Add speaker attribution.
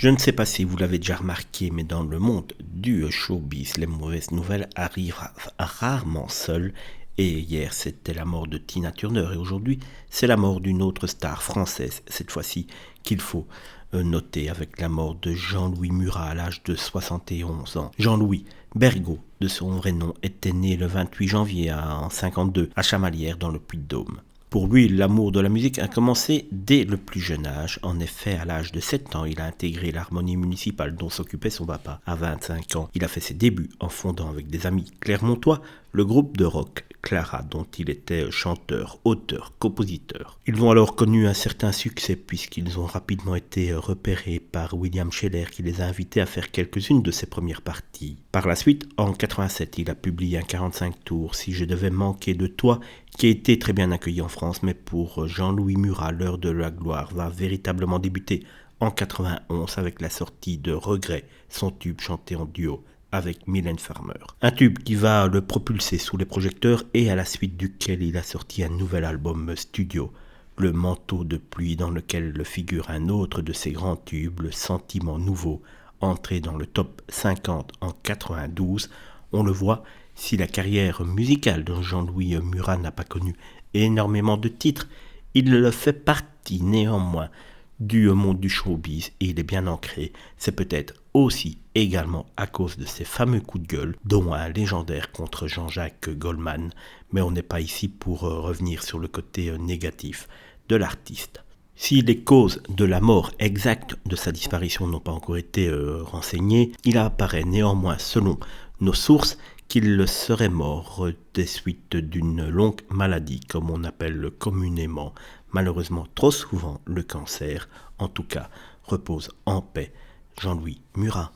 Speaker 1: Je ne sais pas si vous l'avez déjà remarqué, mais dans le monde du showbiz, les mauvaises nouvelles arrivent rarement seules. Et hier, c'était la mort de Tina Turner. Et aujourd'hui, c'est la mort d'une autre star française, cette fois-ci, qu'il faut noter avec la mort de Jean-Louis Murat à l'âge de 71 ans. Jean-Louis Bergaud, de son vrai nom, était né le 28 janvier en 52 à Chamalières dans le Puy-de-Dôme. Pour lui, l'amour de la musique a commencé dès le plus jeune âge. En effet, à l'âge de 7 ans, il a intégré l'harmonie municipale dont s'occupait son papa. À 25 ans, il a fait ses débuts en fondant avec des amis clermontois le groupe de rock Clara, dont il était chanteur, auteur, compositeur. Ils ont alors connu un certain succès puisqu'ils ont rapidement été repérés par William Scheller qui les a invités à faire quelques-unes de ses premières parties. Par la suite, en 87, il a publié un 45 tours, Si je devais manquer de toi, qui a été très bien accueilli en France, mais pour Jean-Louis Murat, l'heure de la gloire va véritablement débuter en 91 avec la sortie de Regret, son tube chanté en duo avec Mylène Farmer. Un tube qui va le propulser sous les projecteurs et à la suite duquel il a sorti un nouvel album studio, Le Manteau de pluie, dans lequel figure un autre de ses grands tubes, Le Sentiment nouveau, entré dans le top 50 en 92. On le voit, si la carrière musicale de Jean-Louis Murat n'a pas connu énormément de titres, il le fait partie néanmoins du monde du showbiz et il est bien ancré. C'est peut-être aussi également à cause de ses fameux coups de gueule, dont un légendaire contre Jean-Jacques Goldman, mais on n'est pas ici pour revenir sur le côté négatif de l'artiste. Si les causes de la mort exacte de sa disparition n'ont pas encore été renseignées, il apparaît néanmoins selon nos sources qu'il serait mort des suites d'une longue maladie, comme on appelle communément, malheureusement trop souvent, le cancer. En tout cas, repose en paix Jean-Louis Murat.